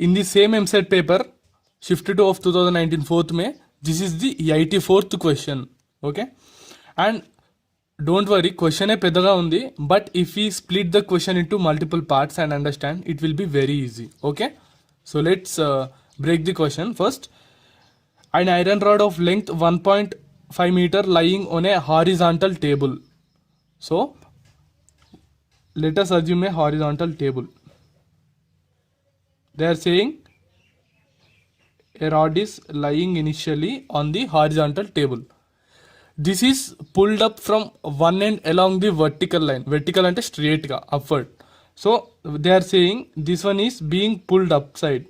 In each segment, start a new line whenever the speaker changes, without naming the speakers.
In the same MSET paper, shift 2 of 2019 4th May, this is the 84th question. Okay, and don't worry, question పెద్దగా ఉంది, but if we split the question into multiple parts and understand, it will be very easy. Okay, so let's break the question first. An iron rod of length 1.5 meter lying on a horizontal table. So let us assume a horizontal table. They are saying a rod is lying initially on the horizontal table. This is pulled up from one end along the vertical line. Vertical ante straight ga upward. So they are saying this one is being pulled upside.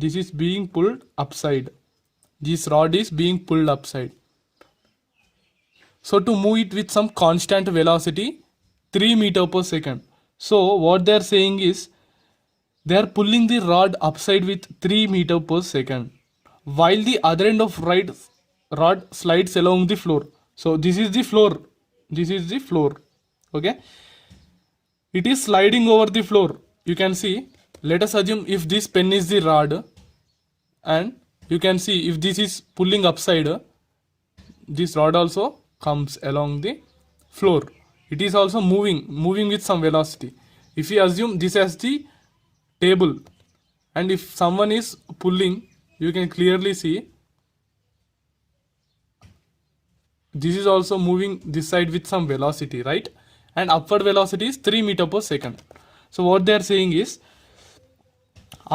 This is being pulled upside. This rod is being pulled upside. So to move it with some constant velocity, 3 meter per second. So what they are saying is they are pulling the rod upside with 3 meter per second, while the other end of rod slides along the floor. So this is the floor. This is the floor. Okay. It is sliding over the floor. You can see. Let us assume if this pen is the rod, and you can see if this is pulling upside, this rod also comes along the floor. It is also moving with some velocity. If we assume this as the table, and if someone is pulling, you can clearly see this is also moving this side with some velocity, right? And upward velocity is 3 meter per second. So what they are saying is,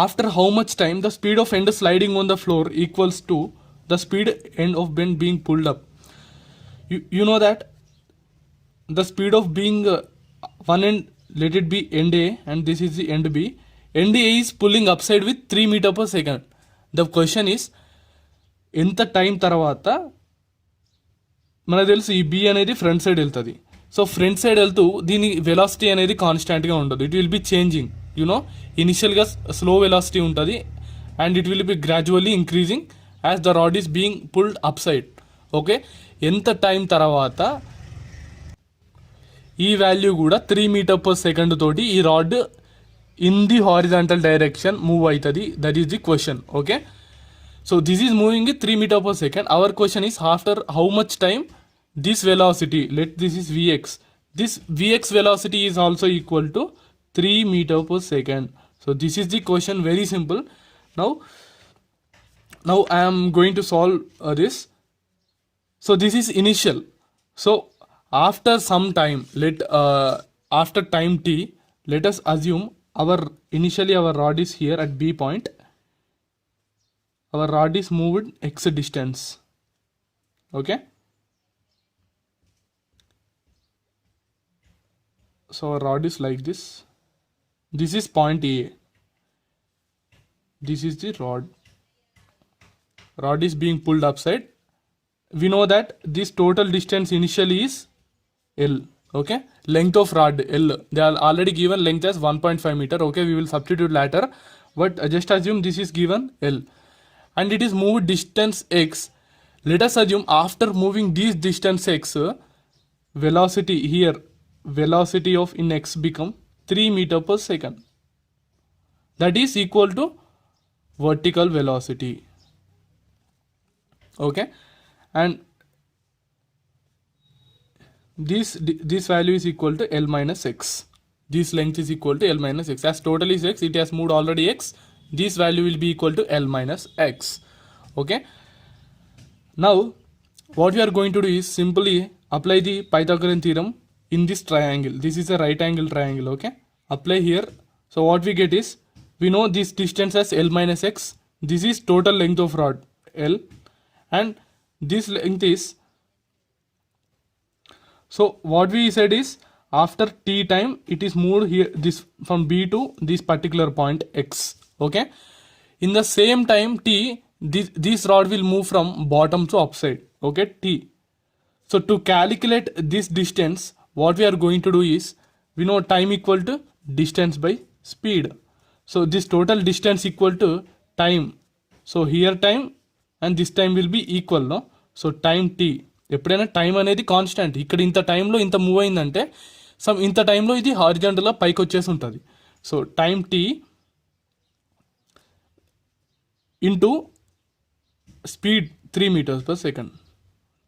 after how much time the speed of end sliding on the floor equals to the speed end of bend being pulled up. You know that the speed of being one end, let it be end A, and this is the end B. End A is pulling upside with 3 meter per second. The question is, ఎంత time తర్వాత మనకు తెలుసు ఈ B అనేది front side వెళ్తుంది. So front side వెళ్తూ దీని velocity అనేది కాన్స్టాంట్గా ఉండదు. It will be changing. You know ఇనిషియల్గా స్లో వెలాసిటీ ఉంటుంది, and it will be gradually increasing as the rod is being pulled up side. Okay, ఎంత టైం తర్వాత ఈ వాల్యూ కూడా 3 మీటర్ పర్ సెకండ్ తోటి ఈ rod in the horizontal direction move అవుతుంది. That is the question. Okay, so this is moving at 3 meter per second. Our question is, after how much time this velocity, this is Vx. This Vx velocity is also equal to 3 meter per second. So this is the question, very simple. Now I am going to solve this. So this is initial. So after some time, after time t, let us assume initially our rod is here at B point. Our rod is moved x distance. Okay, so our rod is like this. This is point A. This is the rod. Rod is being pulled upside. We know that this total distance initially is L. Okay, length of rod L. They are already given length as 1.5 meter. Okay, we will substitute later, but just assume this is given L. And it is moved distance x. Let us assume after moving this distance x, velocity here, velocity of in x become 3 meter per second. That is equal to vertical velocity. Okay, and this value is equal to L minus x. This length is equal to L minus x. As total is x, it has moved already x. This value will be equal to L minus x. Okay, now what we are going to do is simply apply the Pythagorean theorem in this triangle. This is a right angle triangle. Okay, apply here. So what we get is, we know this distance as L minus x. This is total length of rod L, and this length is, so what we said is, after t time it is moved here, this from B to this particular point x. Okay, in the same time t, this rod will move from bottom to upside. Okay, t. So to calculate this distance, what we are going to do is, we know time equal to distance by speed. So this total distance equal to time. So here time and this time will be equal, no? So time t. ఎప్పుడైనా time అనేది constant. ఇక్కడ ఇంత టైంలో ఇంత move అయిందంటే ఇంత టైంలో ఇది హారిజాంటల్గా పైకి వచ్చేసి ఉంటుంది. So time t into speed 3 meters per second,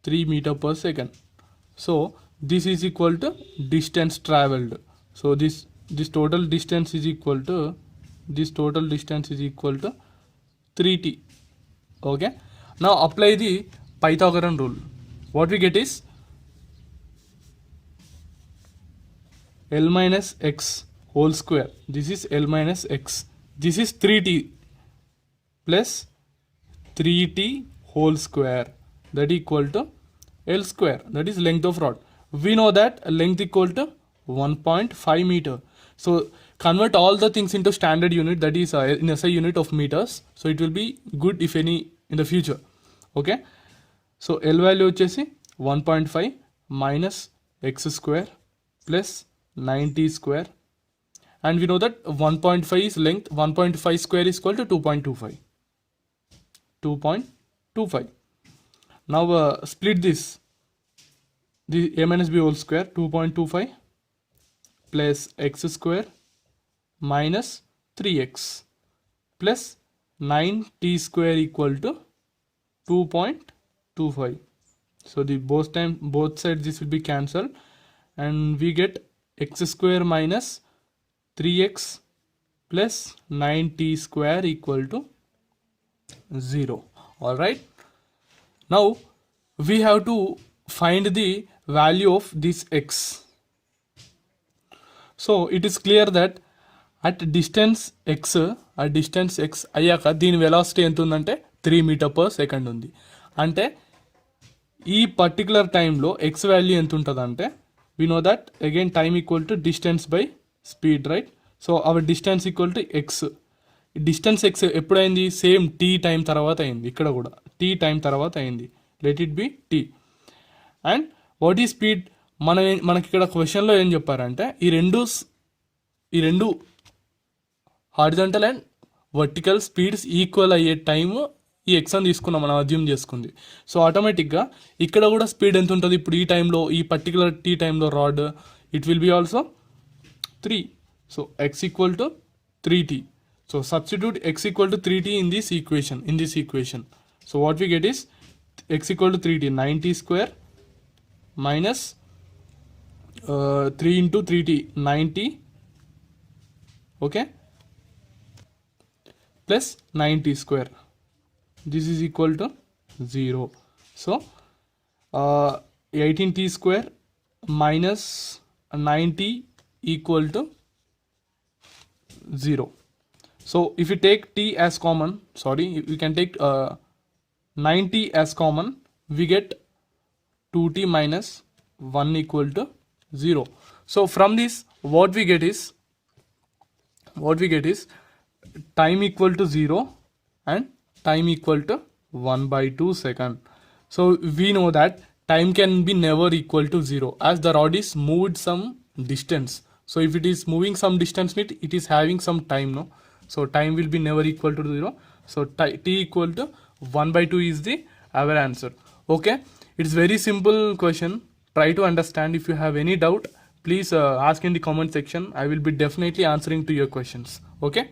3 meter per second. So this is equal to distance traveled. So this total distance is equal to 3t. Okay, now apply the Pythagorean rule. What we get is L minus x whole square. This is L minus x. This is 3t plus 3t whole square, that equal to L square, that is length of rod. We know that length equal to 1.5 meter. So convert all the things into standard unit, that is in SI unit of meters. So it will be good if any in the future. Okay, so L value వచ్చేసి 1.5 minus x square plus 9t square, and we know that 1.5 is length, 1.5 square is equal to 2.25. Now split this, the a minus b whole square, 2.25 plus x square minus 3x plus 9t square equal to 2.25. So the both sides this will be cancelled, and we get x square minus 3x plus 9t square equal to 0. All right, now we have to find the value of this x. So it is clear that at distance x అయ్యాక దీని velocity ఎంత ఉందంటే 3 metre per second ఉంది. అంటే ఈ particular టైంలో X value ఎంత ఉంటుంది అంటే, we know that again time equal to distance by speed, right? So our distance equal to X. Distance X ఎప్పుడైంది? సేమ్ టీ టైం తర్వాత అయింది. ఇక్కడ కూడా టీ టైం తర్వాత అయింది. Let it be T. And what ఈ స్పీడ్? మనకి ఇక్కడ క్వశ్చన్లో ఏం చెప్పారంటే ఈ రెండు horizontal and vertical speeds equal అయ్యే టైము ఈ ఎక్స్ అని తీసుకున్నాం, మనం అజ్యూమ్ చేసుకుంది. సో ఆటోమేటిక్గా ఇక్కడ కూడా స్పీడ్ ఎంత ఉంటుంది ఇప్పుడు ఈ టైంలో, ఈ పర్టికులర్ టీ టైంలో rod? It will be also 3. So X equal to 3t. So substitute X equal to 3t in this equation. So what we get is x equal to 3t, 9t square minus 3 into 3t, 9t, okay, plus 9t square. This is equal to 0. So 18t square minus 9t equal to 0. So if you take t as common, we can take 9t as common, we get 2t minus 1 equal to 0. So from this what we get is time equal to 0 and time equal to 1/2 second. So we know that time can be never equal to 0 as the rod is moved some distance. So if it is moving some distance, it is having some time, no? So time will be never equal to 0. So t equal to 1/2 is our answer. Okay, it's very simple question. Try to understand. If you have any doubt, please ask in the comment section. I will be definitely answering to your questions. Okay.